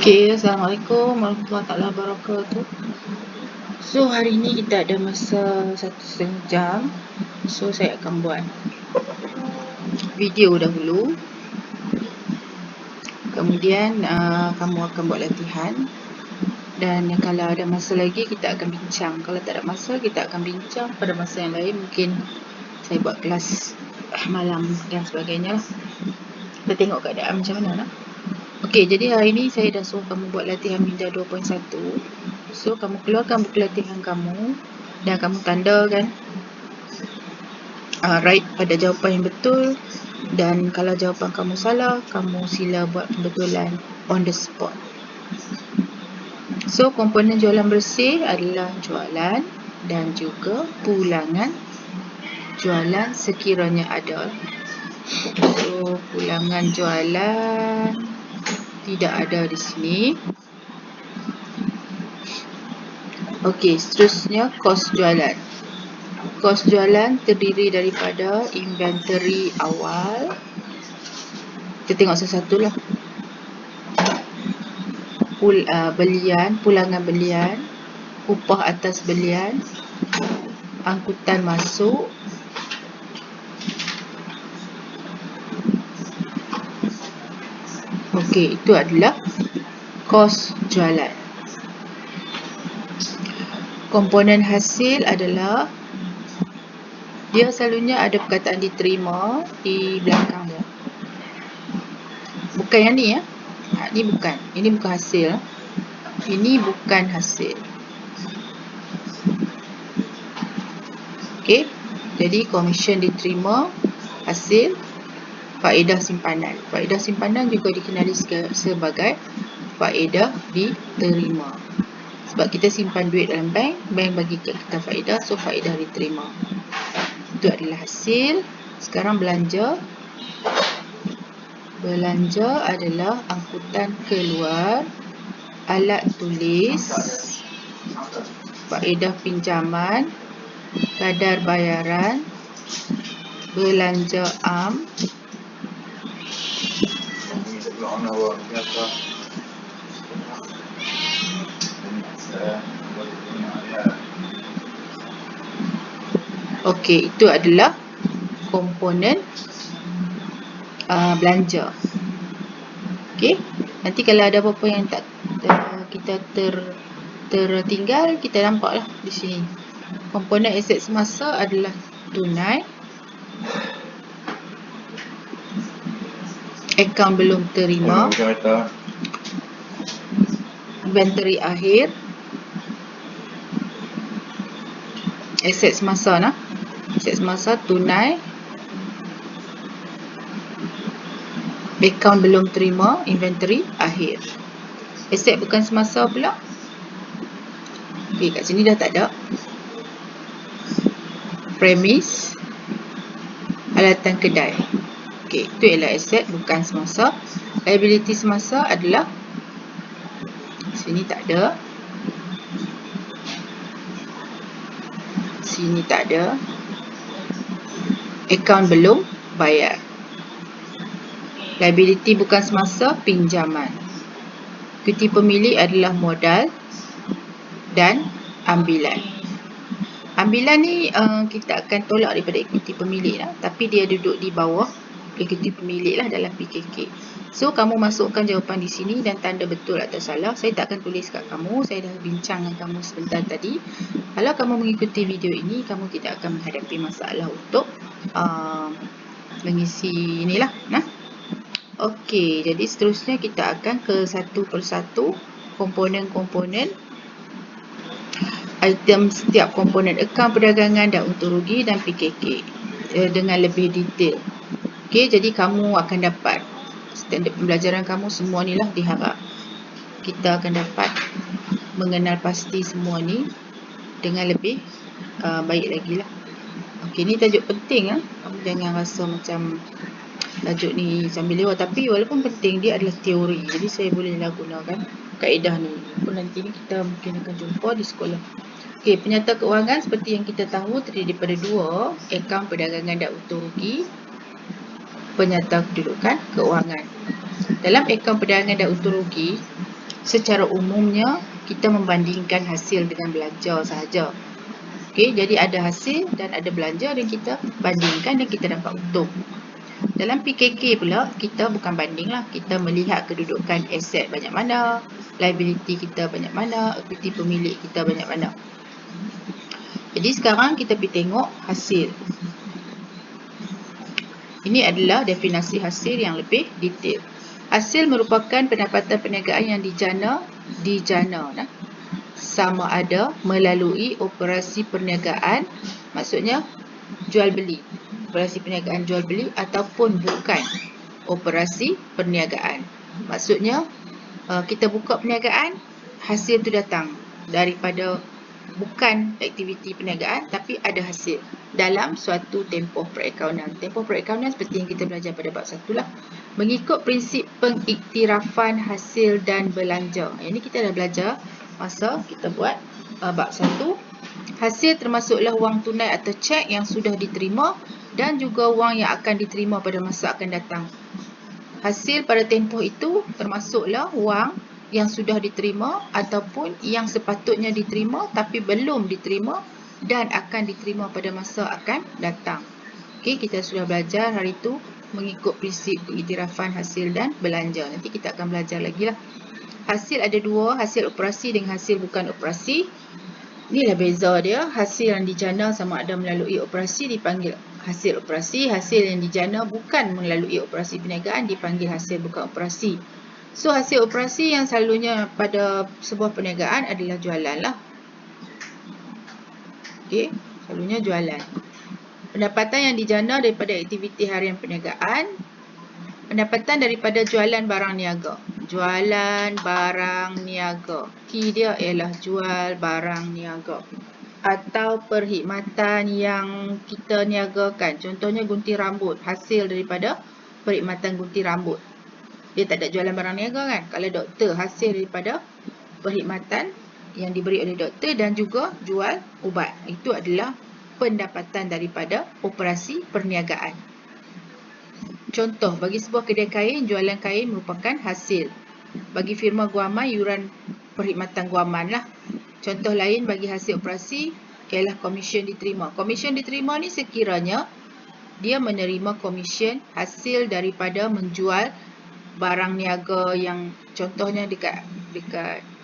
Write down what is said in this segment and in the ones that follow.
Okay, Assalamualaikum warahmatullahi wabarakatuh. So, hari ni kita ada masa 1,5 jam. So, saya akan buat video dahulu. Kemudian, kamu akan buat latihan. Dan kalau ada masa lagi, kita akan bincang. Kalau tak ada masa, kita akan bincang pada masa yang lain. Mungkin saya buat kelas malam dan sebagainya lah. Kita tengok keadaan macam mana lah. Okey, jadi hari ni saya dah suruh kamu buat latihan minda 2.1. So, kamu keluarkan buku latihan kamu dan kamu tandakan right pada jawapan yang betul. Dan kalau jawapan kamu salah, kamu sila buat pembetulan on the spot. So, komponen jualan bersih adalah jualan dan juga pulangan jualan sekiranya ada. So, pulangan jualan tidak ada di sini. Okey, seterusnya kos jualan. Kos jualan terdiri daripada inventory awal. Kita tengok satu-satu lah. Belian, pulangan belian, upah atas belian, angkutan masuk, okey, itu adalah kos jualan. Komponen hasil adalah dia selalunya ada perkataan diterima di belakang dia. Bukan yang ni ya. Ni bukan. Ini bukan hasil. Ini bukan hasil. Okey. Jadi komisen diterima, hasil, faedah simpanan. Faedah simpanan juga dikenali sebagai faedah diterima. Sebab kita simpan duit dalam bank, bank bagi kita faedah, so faedah diterima. Itu adalah hasil. Sekarang belanja. Belanja adalah angkutan keluar, alat tulis, faedah pinjaman, kadar bayaran, belanja am, okey, itu adalah komponen belanja. Okey, nanti kalau ada apa-apa yang tak kita tertinggal, kita nampaklah di sini. Komponen aset semasa adalah tunai, akaun belum terima, inventory akhir, aset semasa nah. Aset semasa tunai, akaun belum terima, inventory akhir. Aset bukan semasa pula. Okey, kat sini dah tak ada. Premis, alatan kedai. Okey, itu ialah aset bukan semasa. Liability semasa adalah sini tak ada. Sini tak ada. Akaun belum bayar. Liability bukan semasa, pinjaman. Ekuiti pemilik adalah modal dan ambilan. Ambilan ni kita akan tolak daripada ekuiti pemilik lah, tapi dia duduk di bawah ekuiti pemilik lah dalam PKK. So, kamu masukkan jawapan di sini dan tanda betul atau salah. Saya tak akan tulis kat kamu, saya dah bincang dengan kamu sebentar tadi. Kalau kamu mengikuti video ini, kamu tidak akan menghadapi masalah untuk mengisi inilah. Okey, jadi seterusnya kita akan ke satu persatu komponen-komponen item setiap komponen akaun perdagangan dan untung rugi dan PKK dengan lebih detail. Okey, jadi kamu akan dapat standard pembelajaran kamu semua ni lah diharap. Kita akan dapat mengenal pasti semua ni dengan lebih baik lagi lah. Okey, ni tajuk penting lah. Kamu jangan rasa macam tajuk ni sambil lewat, tapi walaupun penting, dia adalah teori. Jadi saya bolehlah gunakan kaedah ni. Pun nanti ni kita mungkin akan jumpa di sekolah. Okey, penyata keuangan seperti yang kita tahu terdiri daripada dua, akaun perdagangan dan untung rugi, penyata kedudukan keuangan. Dalam akaun perdagangan dan untung rugi, secara umumnya kita membandingkan hasil dengan belanja sahaja. Okey, jadi ada hasil dan ada belanja dan kita bandingkan dan kita dapat untung. Dalam PKK pula, kita bukan banding lah. Kita melihat kedudukan aset banyak mana, liability kita banyak mana, equity pemilik kita banyak mana. Jadi sekarang kita pergi tengok hasil. Ini adalah definisi hasil yang lebih detail. Hasil merupakan pendapatan perniagaan yang dijana sama ada melalui operasi perniagaan, maksudnya jual beli, operasi perniagaan jual beli, ataupun bukan operasi perniagaan. Maksudnya kita buka perniagaan, hasil tu datang daripada bukan aktiviti perniagaan tapi ada hasil dalam suatu tempoh perakaunan. Tempoh perakaunan seperti yang kita belajar pada bab 1 lah. Mengikut prinsip pengiktirafan hasil dan belanja. Ini kita dah belajar masa kita buat bab 1. Hasil termasuklah wang tunai atau cek yang sudah diterima dan juga wang yang akan diterima pada masa akan datang. Hasil pada tempoh itu termasuklah wang yang sudah diterima ataupun yang sepatutnya diterima tapi belum diterima dan akan diterima pada masa akan datang. Okey, kita sudah belajar hari itu mengikut prinsip pengiktirafan hasil dan belanja. Nanti kita akan belajar lagi lah. Hasil ada dua, hasil operasi dengan hasil bukan operasi. Inilah beza dia. Hasil yang dijana sama ada melalui operasi dipanggil hasil operasi. Hasil yang dijana bukan melalui operasi perniagaan dipanggil hasil bukan operasi. So, hasil operasi yang selalunya pada sebuah perniagaan adalah jualan lah. Okey, selalunya jualan. Pendapatan yang dijana daripada aktiviti harian perniagaan. Pendapatan daripada jualan barang niaga. Jualan barang niaga. Key dia ialah jual barang niaga. Atau perkhidmatan yang kita niagakan. Contohnya gunting rambut. Hasil daripada perkhidmatan gunting rambut. Dia tak ada jualan barang niaga kan? Kalau doktor, hasil daripada perkhidmatan yang diberi oleh doktor dan juga jual ubat. Itu adalah pendapatan daripada operasi perniagaan. Contoh, bagi sebuah kedai kain, jualan kain merupakan hasil. Bagi firma guaman, yuran perkhidmatan guaman lah. Contoh lain bagi hasil operasi ialah komisen diterima. Komisen diterima ni sekiranya dia menerima komisen hasil daripada menjual barang niaga yang contohnya dekat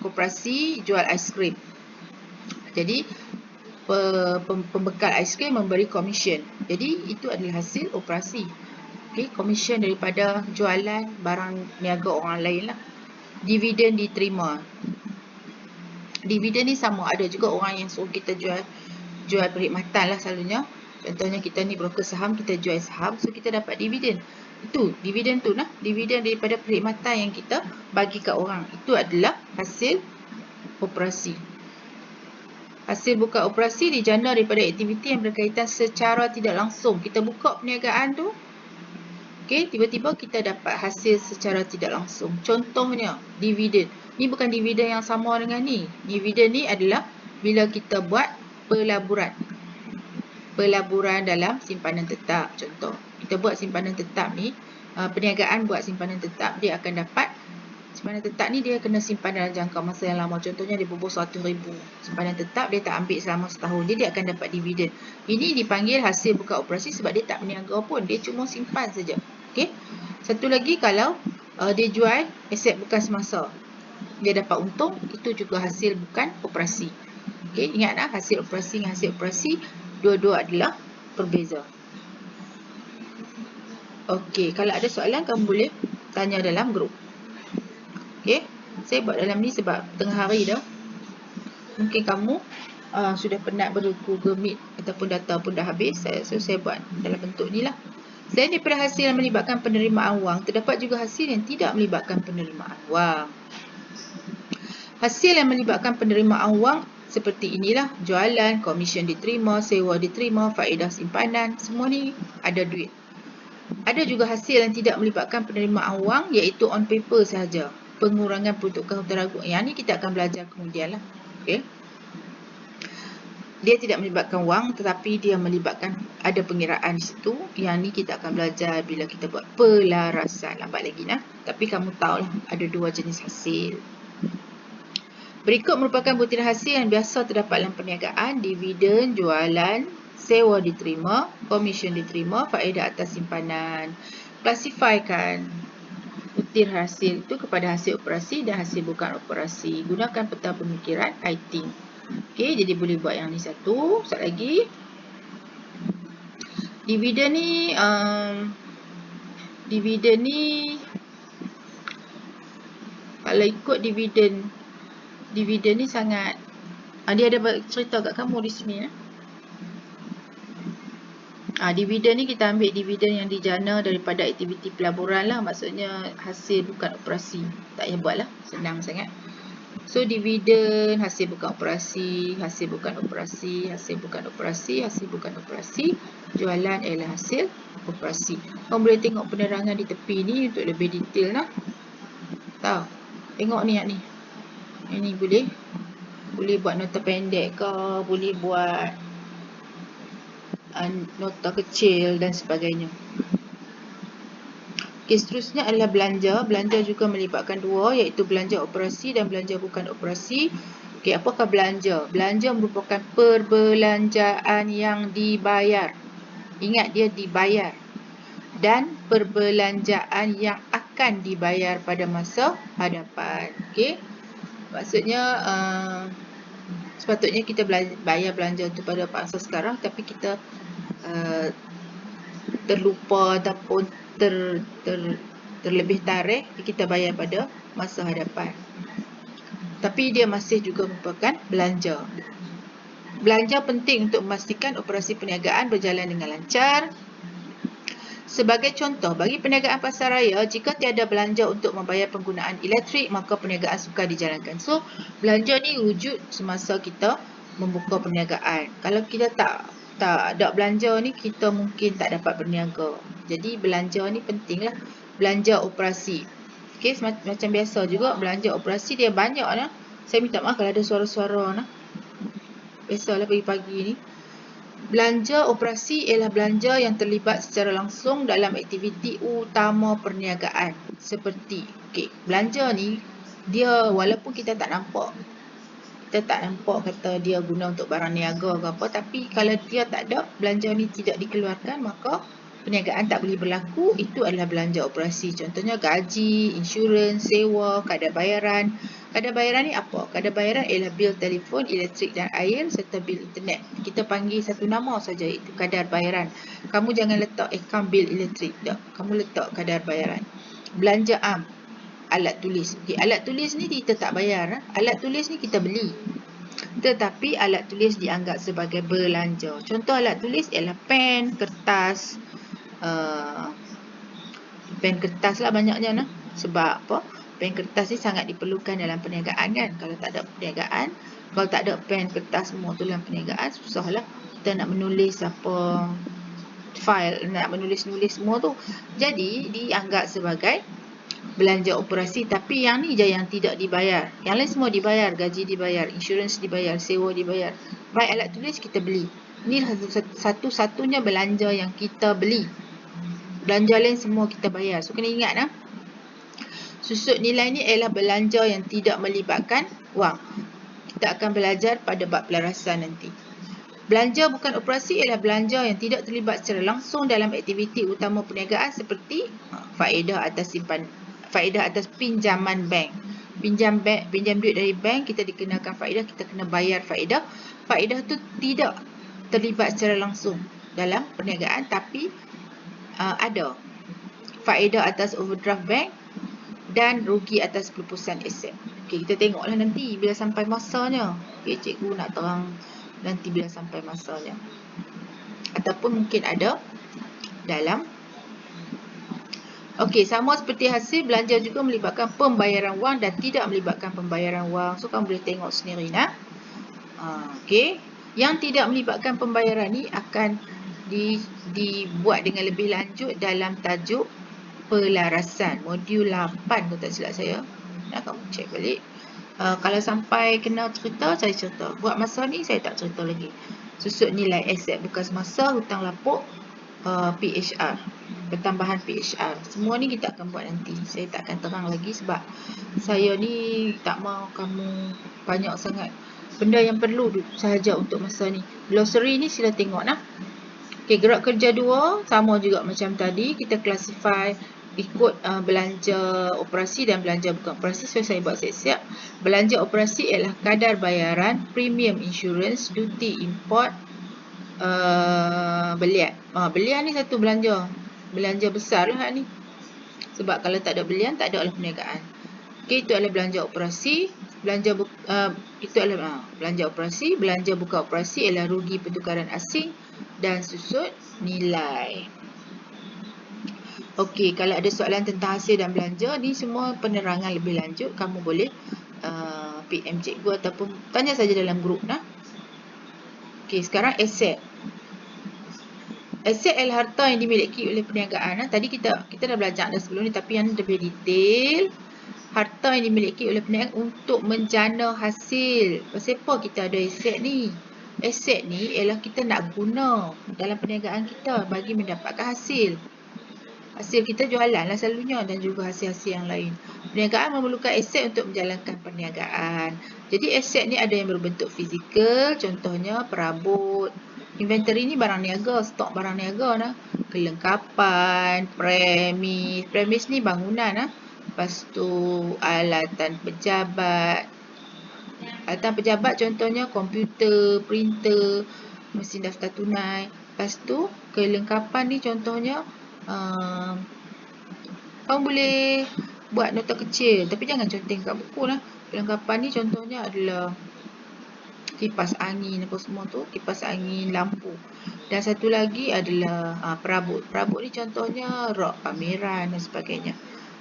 koperasi jual aiskrim. Jadi pembekal aiskrim memberi komisen. Jadi itu adalah hasil operasi. Okey, komisen daripada jualan barang niaga orang lain lah. Dividen diterima. Dividen ni sama ada juga orang yang suruh kita jual perkhidmatan lah selalunya. Contohnya kita ni broker saham, kita jual saham, so kita dapat dividen. Itu, dividen tu lah. Dividen daripada perkhidmatan yang kita bagi kat orang. Itu adalah hasil operasi. Hasil bukan operasi dijana daripada aktiviti yang berkaitan secara tidak langsung. Kita buka perniagaan tu, okey, tiba-tiba kita dapat hasil secara tidak langsung. Contohnya, dividen. Ni bukan dividen yang sama dengan ni. Dividen ni adalah bila kita buat pelaburan. Pelaburan dalam simpanan tetap. Contoh, kita buat simpanan tetap ni, perniagaan buat simpanan tetap, dia akan dapat simpanan tetap ni dia kena simpan dalam jangka masa yang lama. Contohnya dia bobos 100,000. Simpanan tetap dia tak ambil selama setahun. Dia akan dapat dividen. Ini dipanggil hasil bukan operasi sebab dia tak berniaga pun. Dia cuma simpan saja. Okey. Satu lagi kalau dia jual aset bukan semasa. Dia dapat untung, itu juga hasil bukan operasi. Okey, ingatlah hasil operasi dengan hasil operasi dua-dua adalah berbeza. Okey, kalau ada soalan kamu boleh tanya dalam grup. Okey, saya buat dalam ni sebab tengah hari dah. Mungkin kamu sudah penat Google Meet ataupun data pun dah habis. So saya buat dalam bentuk ni lah. Selain daripada hasil yang melibatkan penerimaan wang, terdapat juga hasil yang tidak melibatkan penerimaan wang. Hasil yang melibatkan penerimaan wang seperti inilah, jualan, komisen diterima, sewa diterima, faedah simpanan, semua ni ada duit. Ada juga hasil yang tidak melibatkan penerimaan wang, iaitu on paper sahaja. Pengurangan peruntukan hutang ragu. Yang ni kita akan belajar kemudian lah. Okay. Dia tidak melibatkan wang tetapi dia melibatkan ada pengiraan di situ. Yang ni kita akan belajar bila kita buat pelarasan. Lambat lagi nah. Tapi kamu tahulah ada dua jenis hasil. Berikut merupakan butiran hasil yang biasa terdapat dalam perniagaan. Dividen, jualan, sewa diterima, komisen diterima, faedah atas simpanan. Klasifikasikan butiran hasil itu kepada hasil operasi dan hasil bukan operasi. Gunakan peta pemikiran I think. Okey, jadi boleh buat yang ni satu. Satu lagi. Dividen ni kalau ikut dividen ni sangat dia ada cerita kat kamu di sini dividen ni kita ambil dividen yang dijana daripada aktiviti pelaburan lah, maksudnya hasil bukan operasi. Tak payah buat lah, senang sangat. So dividen, hasil bukan operasi, hasil bukan operasi, hasil bukan operasi, hasil bukan operasi, jualan ialah hasil operasi. Kamu boleh tengok penerangan di tepi ni untuk lebih detail lah. Tahu? Tengok ni yang ni. Ini boleh buat nota pendek ke, boleh buat nota kecil dan sebagainya. Okey, seterusnya adalah belanja. Belanja juga melibatkan dua, iaitu belanja operasi dan belanja bukan operasi. Okey, apakah belanja? Belanja merupakan perbelanjaan yang dibayar. Ingat, dia dibayar. Dan perbelanjaan yang akan dibayar pada masa hadapan. Okey, maksudnya sepatutnya kita bayar belanja itu pada masa sekarang, tapi kita terlupa ataupun terlebih tarikh, kita bayar pada masa hadapan. Tapi dia masih juga merupakan belanja. Belanja penting untuk memastikan operasi perniagaan berjalan dengan lancar. Sebagai contoh, bagi perniagaan pasaraya, jika tiada belanja untuk membayar penggunaan elektrik, maka perniagaan sukar dijalankan. So, belanja ni wujud semasa kita membuka perniagaan. Kalau kita tak ada belanja ni, kita mungkin tak dapat berniaga. Jadi belanja ni penting lah. Belanja operasi. Okey, macam biasa juga belanja operasi dia banyak lah. Saya minta maaf kalau ada suara-suara lah. Biasalah pagi-pagi ni. Belanja operasi ialah belanja yang terlibat secara langsung dalam aktiviti utama perniagaan. Seperti, belanja ni dia walaupun kita tak nampak kata dia guna untuk barang niaga ke apa, tapi kalau dia tak ada, belanja ni tidak dikeluarkan, maka perniagaan tak boleh berlaku. Itu adalah belanja operasi. Contohnya gaji, insurans, sewa, kadar bayaran. Kadar bayaran ni apa? Kadar bayaran ialah bil telefon, elektrik dan air serta bil internet. Kita panggil satu nama saja, itu kadar bayaran. Kamu jangan letak akaun bil elektrik, tak. Kamu letak kadar bayaran. Belanja am, alat tulis. Alat tulis ni kita tak bayar. Alat tulis ni kita beli. Tetapi alat tulis dianggap sebagai belanja. Contoh alat tulis ialah pen, kertas. Pen kertas lah banyaknya. Sebab apa? Pen kertas ni sangat diperlukan dalam perniagaan kan. Kalau tak ada perniagaan, kalau tak ada pen kertas semua tu dalam perniagaan, susahlah kita nak menulis apa file, nak menulis-nulis semua tu. Jadi dianggap sebagai belanja operasi, tapi yang ni je yang tidak dibayar. Yang lain semua dibayar, gaji dibayar, insurans dibayar, sewa dibayar. Baik alat tulis kita beli. Ini satu-satunya belanja yang kita beli. Belanja lain semua kita bayar. So kena ingat susut nilai ni ialah belanja yang tidak melibatkan wang. Kita akan belajar pada bab pelarasan nanti. Belanja bukan operasi ialah belanja yang tidak terlibat secara langsung dalam aktiviti utama perniagaan seperti faedah atas pinjaman bank. Pinjam duit dari bank, kita dikenakan faedah, kita kena bayar faedah. Faedah tu tidak terlibat secara langsung dalam perniagaan, tapi ada faedah atas overdraft bank dan rugi atas pelupusan aset. Okey, kita tengoklah nanti bila sampai masanya. Okey, cikgu nak terang nanti bila sampai masanya. Ataupun mungkin ada dalam. Okey, sama seperti hasil, belanja juga melibatkan pembayaran wang dan tidak melibatkan pembayaran wang. So, kamu boleh tengok sendiri okey, yang tidak melibatkan pembayaran ni akan dibuat dengan lebih lanjut dalam tajuk pelarasan. Modul 8 kalau tak silap saya. Nak kamu cek balik. Kalau sampai kena cerita, saya cerita. Buat masa ni, saya tak cerita lagi. Susut nilai aset bekas masa, hutang lapuk, PHR. pertambahan PHR. Semua ni kita akan buat nanti. Saya tak akan terang lagi sebab saya ni tak mahu kamu banyak sangat benda yang perlu sahaja untuk masa ni. Glossary ni sila tengok nah. Okey, gerak kerja 2 sama juga macam tadi, kita classify ikut belanja operasi dan belanja bukan operasi. So saya buat siap-siap. Belanja operasi ialah kadar bayaran, premium insurance, duty import, belian. Belian ni satu belanja besar lah ni. Sebab kalau tak ada belian, tak ada lah perniagaan. Okey, itu adalah belanja operasi. Itu adalah belanja operasi. Belanja bukan operasi ialah rugi pertukaran asing dan susut nilai. Okey, kalau ada soalan tentang hasil dan belanja, ni semua penerangan lebih lanjut, kamu boleh PM cikgu ataupun tanya saja dalam grup nah. Okey, sekarang aset. Aset adalah harta yang dimiliki oleh perniagaan. Tadi kita dah belajar dah sebelum ni, tapi yang lebih detail. Harta yang dimiliki oleh perniagaan untuk menjana hasil. Pasal apa kita ada aset ni? Aset ni ialah kita nak guna dalam perniagaan kita bagi mendapatkan hasil. Hasil kita jualan lah selalunya dan juga hasil-hasil yang lain. Perniagaan memerlukan aset untuk menjalankan perniagaan. Jadi aset ni ada yang berbentuk fizikal, contohnya perabot. Inventory ni barang niaga, stok barang niaga nah. Kelengkapan, premis. Premis ni bangunan nah. Lepas tu alatan pejabat. Alatan pejabat contohnya komputer, printer, mesin daftar tunai. Lepas tu kelengkapan ni contohnya kamu boleh buat nota kecil tapi jangan conteng kat buku lah. Kelengkapan ni contohnya adalah kipas angin apa semua tu, kipas angin, lampu. Dan satu lagi adalah perabot. Perabot ni contohnya rok pameran dan sebagainya.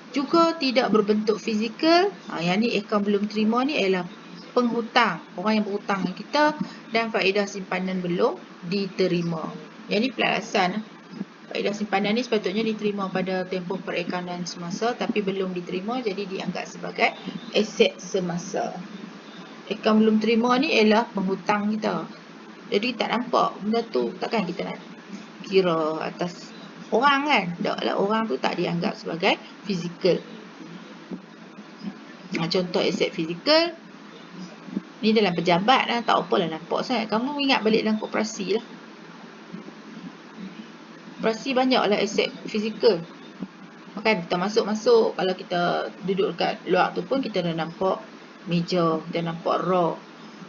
Juga tidak berbentuk fizikal. Yang ni akaun belum terima ni ialah penghutang. Orang yang berhutang dengan kita dan faedah simpanan belum diterima. Yang ni pelarasan. Faedah simpanan ni sepatutnya diterima pada tempoh perakaunan semasa tapi belum diterima jadi dianggap sebagai aset semasa. Akaun belum terima ni ialah penghutang kita. Jadi tak nampak benda tu, takkan kita nak kira atas orang kan? Taklah, orang tu tak dianggap sebagai fizikal. Contoh aset fizikal ni dalam pejabat lah, tak apalah nampak sangat. Kamu ingat balik dalam koperasi lah. Koperasi banyaklah aset fizikal. Kan kita masuk-masuk, kalau kita duduk dekat luar tu pun kita dah nampak meja, kita nampak rok,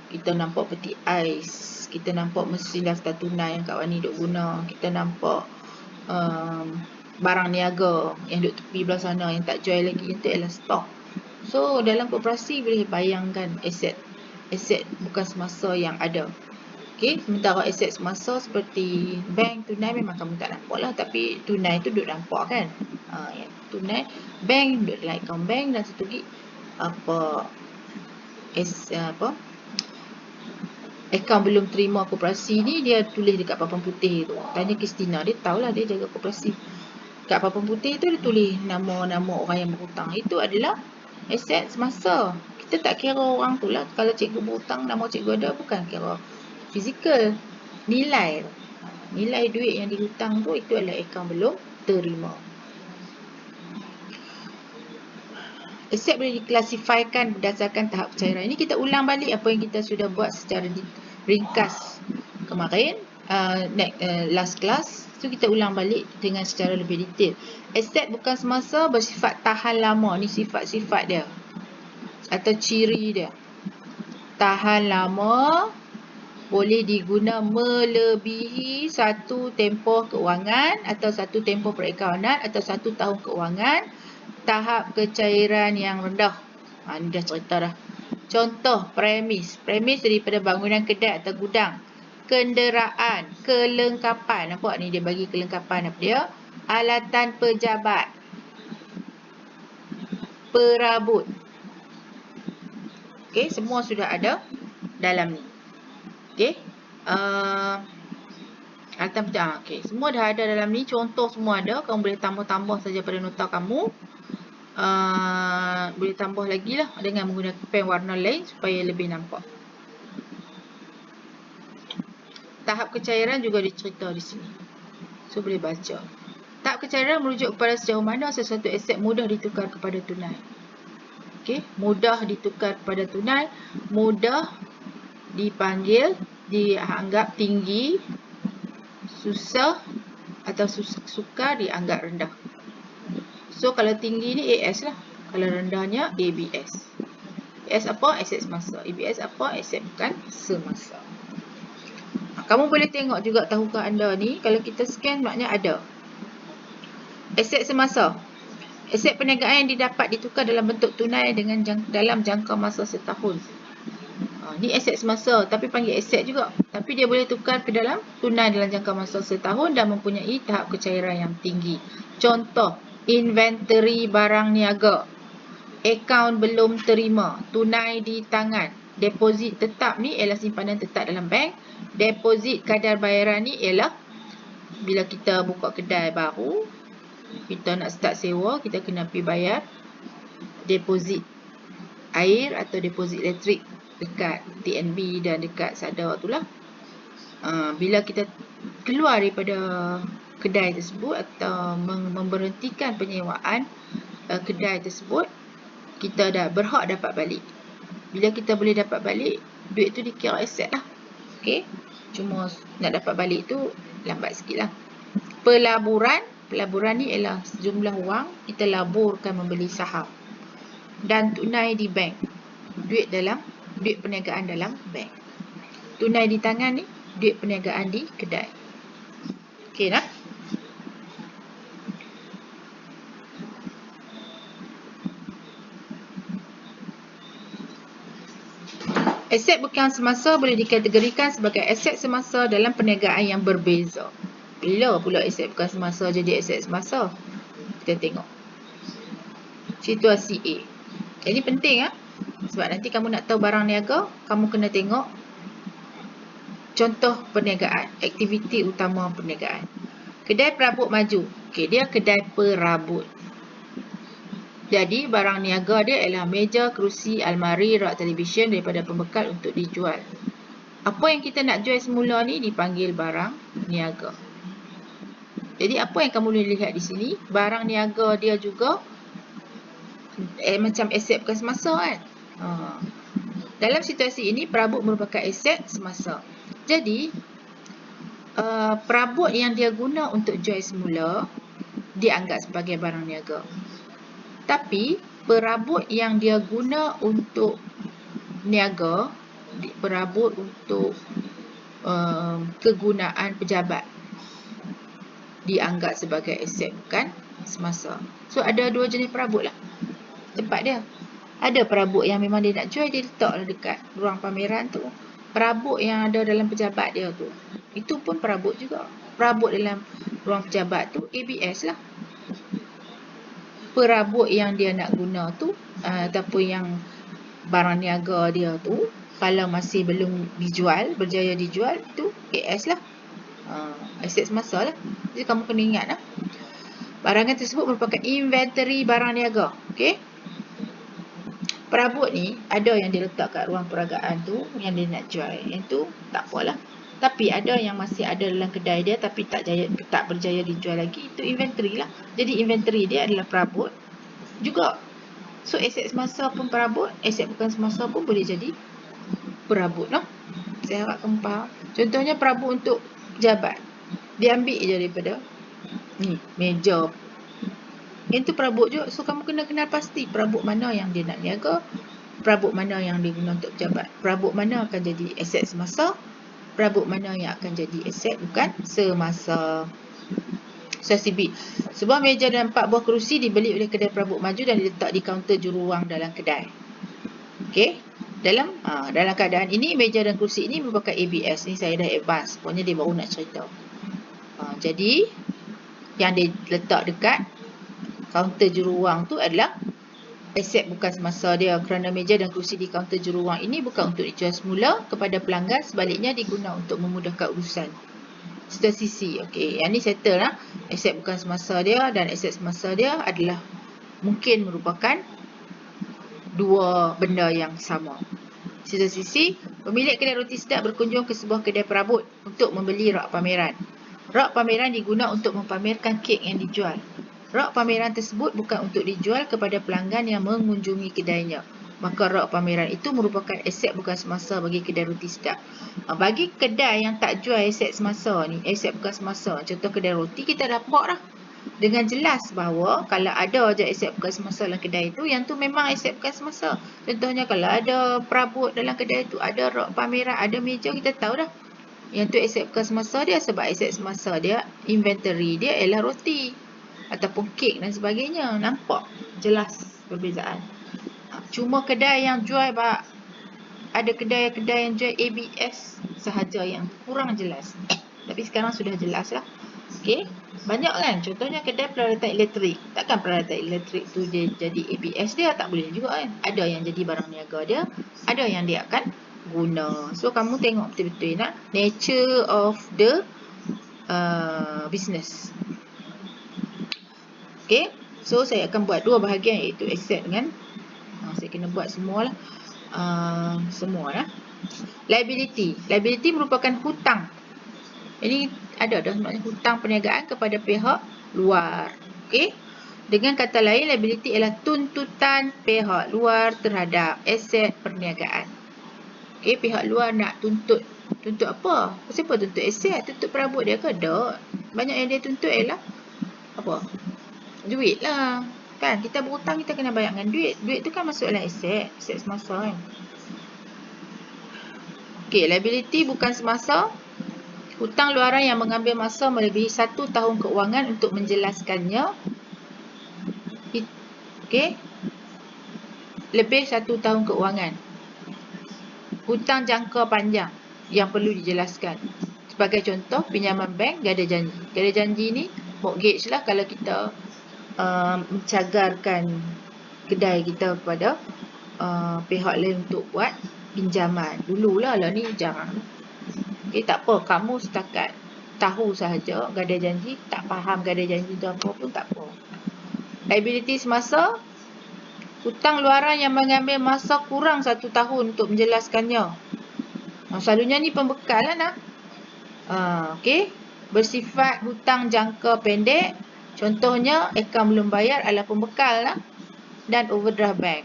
kita nampak peti ais, kita nampak mesin daftar tunai yang Kak Wani duk guna, kita nampak barang niaga yang duk tepi belah sana yang tak jual lagi, itu adalah stok. So dalam koperasi boleh bayangkan aset bukan semasa yang ada. Okey, sementara aset semasa seperti bank, tunai memang kamu tak nampak lah, tapi tunai tu duk nampak kan. Yang tunai bank duk dalam akaun bank dan satu lagi akaun belum terima koperasi ni dia tulis dekat papan putih tu. Tanya Kristina, dia tahulah dia jaga koperasi. Kat papan putih tu dia tulis nama-nama orang yang berhutang. Itu adalah aset semasa. Kita tak kira orang tu lah. Kalau cikgu berhutang, nama cikgu ada, bukan kira fizikal. Nilai tu. Nilai duit yang dihutang tu itu adalah akaun belum terima. Aset boleh diklasifikasikan berdasarkan tahap pencairan. Ini kita ulang balik apa yang kita sudah buat secara ringkas kemarin, last class. So kita ulang balik dengan secara lebih detail. Aset bukan semasa bersifat tahan lama. Ni sifat-sifat dia atau ciri dia. Tahan lama, boleh diguna melebihi satu tempoh keuangan atau satu tempoh perakaunan atau 1 tahun keuangan. Tahap kecairan yang rendah. Ni dah cerita dah. Contoh premis. Premis daripada bangunan kedai atau gudang. Kenderaan, kelengkapan. Nampak ni dia bagi kelengkapan apa dia? Alatan pejabat. Perabot. Okey, semua sudah ada dalam ni. Okey. Alatan pejabat. Okey, semua dah ada dalam ni. Contoh semua ada. Kamu boleh tambah-tambah saja pada nota kamu. Boleh tambah lagi lah dengan menggunakan pen warna lain supaya lebih nampak. Tahap kecairan juga dicerita di sini. So boleh baca. Tahap kecairan merujuk kepada sejauh mana sesuatu aset mudah ditukar kepada tunai. Okey, mudah ditukar kepada tunai, mudah dianggap tinggi, susah atau sukar dianggap rendah. So kalau tinggi ni AS lah, kalau rendahnya ABS. AS apa? Aset semasa. ABS apa? Aset bukan semasa. Kamu boleh tengok juga, tahukah anda ni, kalau kita scan maknanya ada. Aset semasa. Aset perniagaan yang didapat ditukar dalam bentuk tunai dalam jangka masa setahun. Ni aset semasa, tapi panggil aset juga. Tapi dia boleh tukar ke dalam tunai dalam jangka masa setahun dan mempunyai tahap kecairan yang tinggi. Contoh, inventory barang niaga, akaun belum terima, tunai di tangan. Deposit tetap ni ialah simpanan tetap dalam bank. Deposit kadar bayaran ni ialah bila kita buka kedai baru, kita nak start sewa, kita kena pergi bayar deposit air atau deposit elektrik dekat TNB dan dekat SADA tu lah. Bila kita keluar daripada kedai tersebut atau memberhentikan penyewaan kedai tersebut, kita dah berhak dapat balik. Bila kita boleh dapat balik, duit tu dikira aset lah. Okay? Cuma nak dapat balik tu lambat sikit lah. Pelaburan ni ialah sejumlah wang kita laburkan membeli saham. Dan tunai di bank. Duit perniagaan dalam bank. Tunai di tangan ni, duit perniagaan di kedai. Okey tak? Aset bukan semasa boleh dikategorikan sebagai aset semasa dalam perniagaan yang berbeza. Bila pula aset bukan semasa jadi aset semasa? Kita tengok situasi A. Ini penting sebab nanti kamu nak tahu barang niaga, kamu kena tengok contoh perniagaan, aktiviti utama perniagaan. Kedai perabot maju. Okey, dia kedai perabot. Jadi barang niaga dia ialah meja, kerusi, almari, rak televisyen daripada pembekal untuk dijual. Apa yang kita nak jual semula ni dipanggil barang niaga. Jadi apa yang kamu boleh lihat di sini, barang niaga dia juga macam aset bukan semasa kan. Dalam situasi ini, perabot merupakan aset semasa. Jadi perabot yang dia guna untuk jual semula dianggap sebagai barang niaga. Tapi perabot yang dia guna untuk niaga, perabot untuk kegunaan pejabat, dianggap sebagai aset bukan semasa. So ada dua jenis perabot lah tempat dia. Ada perabot yang memang dia nak jual, dia letaklah dekat ruang pameran tu. Perabot yang ada dalam pejabat dia tu, itu pun perabot juga. Perabot dalam ruang pejabat tu ABS lah. Perabot yang dia nak guna tu ataupun yang barang niaga dia tu, kalau masih belum dijual, berjaya dijual, tu AS lah. Aset semasa lah. Jadi kamu kena ingat lah. Barangan tersebut merupakan inventory barang niaga. Okay? Perabot ni ada yang dia letak kat ruang peragaan tu, yang dia nak jual. Yang tu tak apalah. Tapi ada yang masih ada dalam kedai dia tapi tak berjaya dijual lagi, itu inventory lah. Jadi inventory dia adalah perabot juga. So aset semasa pun perabot, aset bukan semasa pun boleh jadi perabot lah. Saya harap kamu faham. Contohnya perabot untuk pejabat, dia ambil je daripada ni, meja. Yang tu perabot juga. So kamu kena kenal pasti perabot mana yang dia nak niaga, perabot mana yang dia guna untuk pejabat, perabot mana akan jadi aset semasa, perabot mana yang akan jadi aset bukan semasa. Situasi B. Sebuah meja dan 4 buah kerusi dibeli oleh kedai perabot maju dan diletak di kaunter jururuang dalam kedai. Okey. Dalam keadaan ini, meja dan kerusi ini merupakan ABS. Ni saya dah advance. Pokoknya dia baru nak cerita. Jadi yang dia letak dekat kaunter jururuang tu adalah aset bukan semasa dia, kerana meja dan kerusi di kaunter jururuang ini bukan untuk dijual semula kepada pelanggan, sebaliknya diguna untuk memudahkan urusan. Situasi C. Okey, yang ni settle lah. Aset bukan semasa dia dan aset semasa dia adalah mungkin merupakan dua benda yang sama. Situasi C. Pemilik kedai roti sedap berkunjung ke sebuah kedai perabot untuk membeli rak pameran. Rak pameran diguna untuk mempamerkan kek yang dijual. Rak pameran tersebut bukan untuk dijual kepada pelanggan yang mengunjungi kedainya. Maka rak pameran itu merupakan aset bukan semasa bagi kedai roti sedap. Bagi kedai yang tak jual aset semasa ni, aset bukan semasa, contoh kedai roti, kita nampak dah dengan jelas bahawa kalau ada je aset bukan semasa dalam kedai itu, yang tu memang aset bukan semasa. Contohnya kalau ada perabot dalam kedai itu, ada rak pameran, ada meja, kita tahu dah yang tu aset bukan semasa dia, sebab aset semasa dia, inventory dia ialah roti ataupun kek dan sebagainya. Nampak jelas perbezaan. Cuma kedai yang jual, ada kedai-kedai yang jual ABS sahaja yang kurang jelas. Tapi sekarang sudah jelas lah. Okey, banyak kan, contohnya kedai peralatan elektrik. Takkan peralatan elektrik tu dia jadi ABS dia? Tak boleh juga kan. Ada yang jadi barang niaga dia, ada yang dia akan guna. So kamu tengok betul-betul nak nature of the business. Okay, so saya akan buat dua bahagian, iaitu asset dengan saya kena buat semualah. Semua lah. Liability merupakan hutang. Ini ada maknanya hutang perniagaan kepada pihak luar. Okay, dengan kata lain, liability ialah tuntutan pihak luar terhadap aset perniagaan. Okay, pihak luar nak tuntut apa? Siapa tuntut aset? Tuntut perabot dia ke? Tak. Banyak yang dia tuntut ialah apa? Duit lah. Kan, kita berhutang, kita kena bayar dengan duit. Duit tu kan masuk dalam aset semasa kan. Okay, liability bukan semasa. Hutang luaran yang mengambil masa melebihi 1 tahun keuangan untuk menjelaskannya. Okay, lebih 1 tahun keuangan. Hutang jangka panjang yang perlu dijelaskan. Sebagai contoh, pinjaman bank gada janji. Gada janji ni mortgage lah kalau kita mencagarkan kedai kita kepada pihak lain untuk buat pinjaman. Dululah ni jarang. Okay, tak apa, kamu setakat tahu sahaja gada janji, tak faham gada janji tu apa pun tak apa. Liability semasa, hutang luaran yang mengambil masa kurang 1 tahun untuk menjelaskannya. Selalunya ni pembekal lah nak. Okay, bersifat hutang jangka pendek. Contohnya, akaun belum bayar adalah pembekal lah. Dan overdraft bank.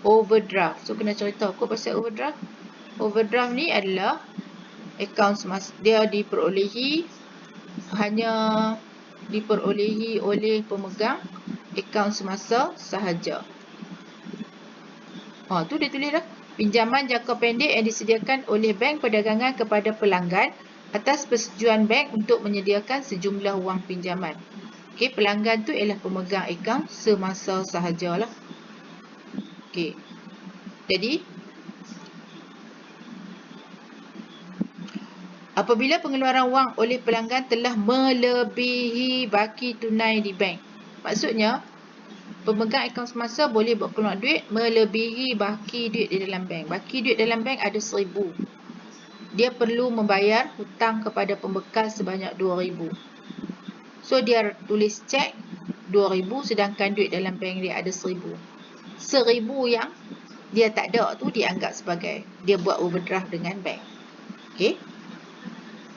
Overdraft. So, kena cerita aku pasal overdraft. Overdraft ni adalah akaun semasa. Dia hanya diperolehi oleh pemegang akaun semasa sahaja. Tu dia tulis dah. Pinjaman jangka pendek yang disediakan oleh bank perdagangan kepada pelanggan atas persetujuan bank untuk menyediakan sejumlah wang pinjaman. Okey, pelanggan tu ialah pemegang akaun semasa sahajalah. Okey. Jadi, apabila pengeluaran wang oleh pelanggan telah melebihi baki tunai di bank. Maksudnya, pemegang akaun semasa boleh buat keluar duit melebihi baki duit di dalam bank. Baki duit dalam bank ada 1,000. Dia perlu membayar hutang kepada pembekal sebanyak 2,000. So, dia tulis cek 2,000 sedangkan duit dalam bank dia ada 1,000. 1,000 yang dia tak ada tu dianggap sebagai dia buat overdraft dengan bank. Okay.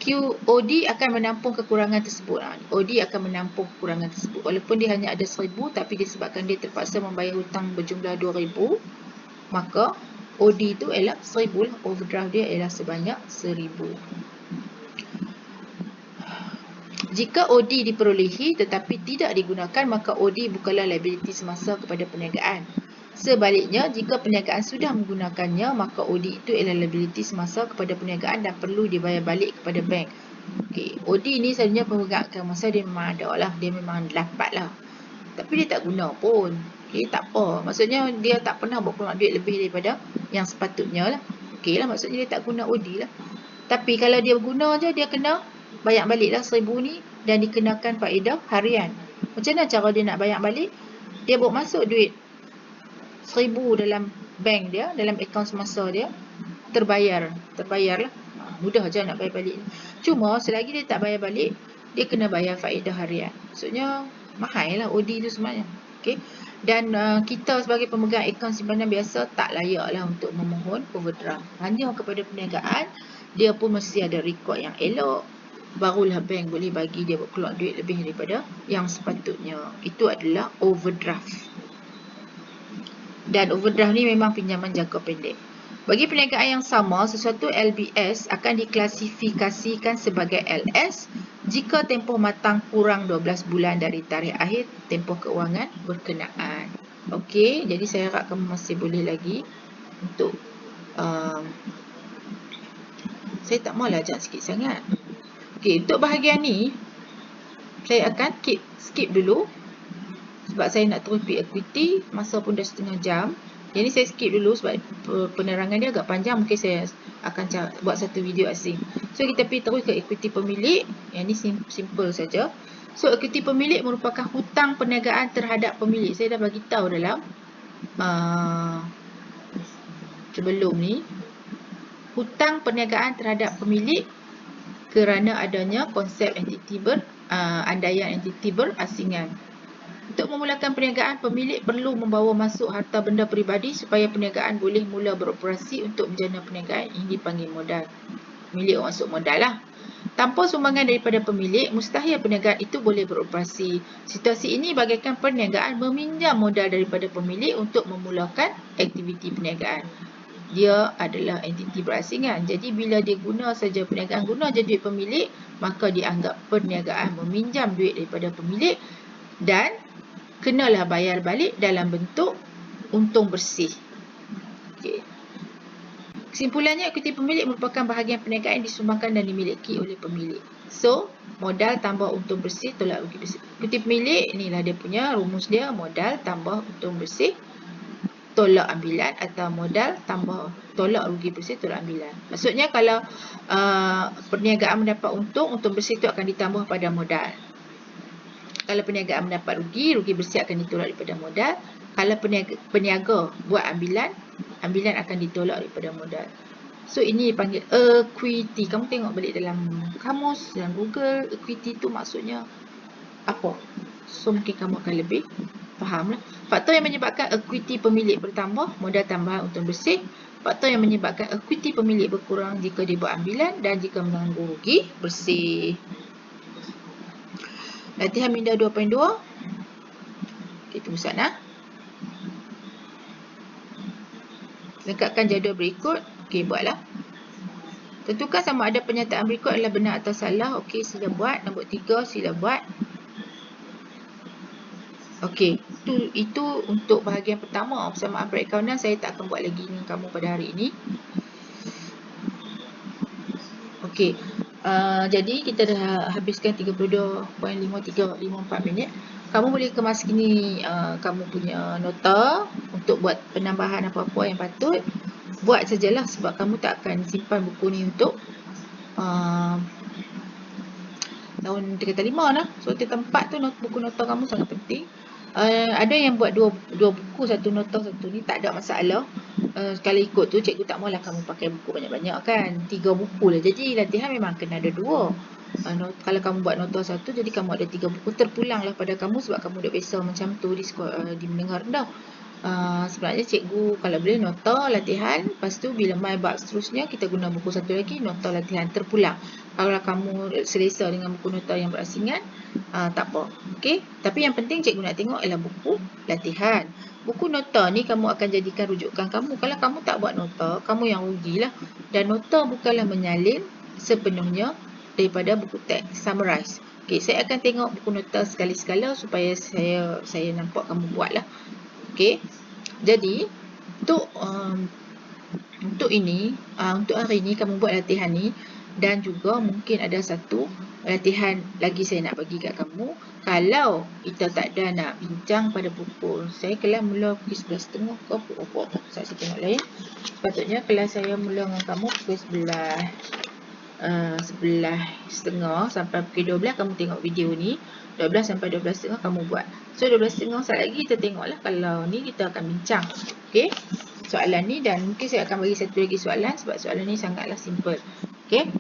QOD akan menampung kekurangan tersebut. OD akan menampung kekurangan tersebut. Walaupun dia hanya ada 1,000, tapi disebabkan dia terpaksa membayar hutang berjumlah 2,000, maka OD tu ialah 1,000 lah. Overdraft dia ialah sebanyak 1,000. Jika OD diperolehi tetapi tidak digunakan, maka OD bukanlah liability semasa kepada perniagaan. Sebaliknya, jika perniagaan sudah menggunakannya, maka OD itu ialah liability semasa kepada perniagaan dan perlu dibayar balik kepada bank. Okay. OD ni selalunya pemegang akaun masa dia memang ada lah, dia memang dapat lah. Tapi dia tak guna pun. Okay, tak apa. Maksudnya dia tak pernah buat keluar duit lebih daripada yang sepatutnya lah. Okay lah, maksudnya dia tak guna OD lah. Tapi kalau dia guna je, dia kena bayar balik lah 1,000 ni dan dikenakan faedah harian. Macam mana cara dia nak bayar balik? Dia buat masuk duit 1,000 dalam bank dia, dalam akaun semasa dia, terbayar lah. Mudah je nak bayar balik. Cuma selagi dia tak bayar balik, dia kena bayar faedah harian. Maksudnya mahal lah OD tu sebenarnya. Okay? Dan kita sebagai pemegang akaun simpanan biasa tak layak lah untuk memohon overdraft. Hanya kepada perniagaan, dia pun mesti ada rekod yang elok. barulah bank boleh bagi dia keluar duit lebih daripada yang sepatutnya. Itu adalah overdraft. Dan overdraft ni memang pinjaman jangka pendek. Bagi perniagaan yang sama, sesuatu LBS akan diklasifikasikan sebagai LS jika tempoh matang kurang 12 bulan dari tarikh akhir tempoh keuangan berkenaan. Okey, jadi saya harap kamu masih boleh lagi untuk saya tak maulah ajak sikit sangat. Okey, untuk bahagian ni saya akan skip dulu sebab saya nak terus pergi equity, masa pun dah setengah jam. Jadi saya skip dulu sebab penerangan dia agak panjang, mungkin saya akan buat satu video asing. So kita pergi terus ke equity pemilik. Yang ni simple saja. So equity pemilik merupakan hutang perniagaan terhadap pemilik. Saya dah bagi tahu dalam sebelum ni, hutang perniagaan terhadap pemilik kerana adanya konsep andaian entiti berasingan. Untuk memulakan perniagaan, pemilik perlu membawa masuk harta benda peribadi supaya perniagaan boleh mula beroperasi. Untuk menjana perniagaan ini dipanggil modal. Pemilik masuk modal lah. Tanpa sumbangan daripada pemilik, mustahil perniagaan itu boleh beroperasi. Situasi ini bagaikan perniagaan meminjam modal daripada pemilik untuk memulakan aktiviti perniagaan. Dia adalah entiti berasingan. Jadi bila dia guna saja perniagaan, guna je duit pemilik, maka dianggap perniagaan meminjam duit daripada pemilik dan kenalah bayar balik dalam bentuk untung bersih. Okay. Kesimpulannya, equity pemilik merupakan bahagian perniagaan yang disumbangkan dan dimiliki oleh pemilik. So, modal tambah untung bersih tolak rugi bersih. Equity pemilik, inilah dia punya rumus dia, modal tambah untung bersih tolak ambilan, atau modal tambah tolak rugi bersih tolak ambilan. Maksudnya kalau perniagaan mendapat untung bersih itu akan ditambah pada modal. Kalau perniagaan mendapat rugi bersih akan ditolak daripada modal. Kalau peniaga buat ambilan akan ditolak daripada modal. So ini dipanggil equity. Kamu tengok balik dalam kamus, dalam Google, equity itu maksudnya apa? So mungkin kamu akan lebih faham lah. Faktor yang menyebabkan equity pemilik bertambah, modal tambahan untung bersih. Faktor yang menyebabkan equity pemilik berkurang jika dia buat ambilan dan jika menanggung rugi bersih. Latihan minda 2.2. Okay, tunggu sana. Lengkapkan jadual berikut. Okey, buatlah. Tentukan sama ada pernyataan berikut adalah benar atau salah. Okey, sila buat. Nombor 3, sila buat. Okey, itu untuk bahagian pertama. Persamaan perakaunan saya tak akan buat lagi dengan kamu pada hari ini. Okey, jadi kita dah habiskan 32.5354 minit. Kamu boleh kemas kini kamu punya nota untuk buat penambahan apa-apa yang patut. Buat sajalah sebab kamu tak akan simpan buku ni untuk tahun 3 lah. So tempat tu buku nota kamu sangat penting. Ada yang buat dua buku, satu nota satu ni, tak ada masalah. Kalau ikut tu cikgu tak maulah kamu pakai buku banyak-banyak kan, 3 buku lah. Jadi latihan memang kena ada 2. Kalau kamu buat nota 1, jadi kamu ada 3 buku. Terpulanglah pada kamu sebab kamu dah biasa macam tu di mendengar rendah. Sebenarnya cikgu kalau boleh nota latihan, lepas tu bila mai bab seterusnya kita guna buku satu lagi, nota latihan terpulang. Kalau kamu selesa dengan buku nota yang berasingan, tak apa. Okey, tapi yang penting cikgu nak tengok ialah buku latihan. Buku nota ni kamu akan jadikan rujukan kamu. Kalau kamu tak buat nota, kamu yang rugilah. Dan nota bukanlah menyalin sepenuhnya daripada buku teks, summarize. Okey, saya akan tengok buku nota sekali-sekala supaya saya nampak kamu buatlah. Okey. Jadi untuk ini, untuk hari ini kamu buat latihan ni, dan juga mungkin ada satu latihan lagi saya nak bagi kat kamu. Kalau kita tak ada nak bincang pada pukul, saya kelas mula pukul 11.30 ke pukul tak? Saya tengok lain. Sepatutnya kelas saya mula dengan kamu pukul 11.30 sampai pukul 12 kamu tengok video ni. 12 sampai 12.30 kamu buat. So 12.30 saat lagi kita tengoklah, kalau ni kita akan bincang. Okey, soalan ni, dan mungkin saya akan bagi satu lagi soalan sebab soalan ni sangatlah simple. Okey,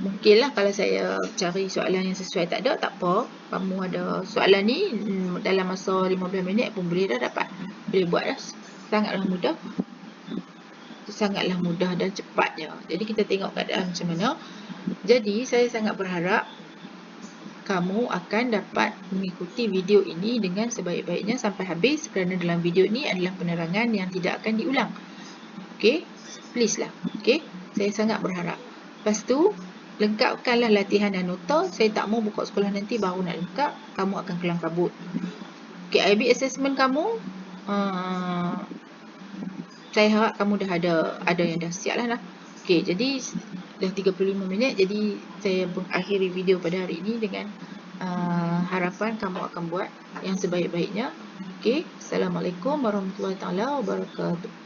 mungkinlah kalau saya cari soalan yang sesuai tak ada, tak apa. Kamu ada soalan ni dalam masa 15 minit pun boleh dah dapat. Boleh buat dah. Sangatlah mudah dan cepatnya. Jadi kita tengok keadaan macam mana. Jadi saya sangat berharap kamu akan dapat mengikuti video ini dengan sebaik-baiknya sampai habis, kerana dalam video ini adalah penerangan yang tidak akan diulang. Okey, please lah. Okey, saya sangat berharap. Lepas tu, lengkapkanlah latihan dan nota. Saya tak mau buka sekolah nanti baru nak lengkap, kamu akan kelam kabut. Okey, IB assessment kamu, saya harap kamu dah ada yang dah siap lah. Okey, jadi dah 35 minit. Jadi saya mengakhiri video pada hari ini dengan harapan kamu akan buat yang sebaik-baiknya. Okey, Assalamualaikum warahmatullahi taala wabarakatuh.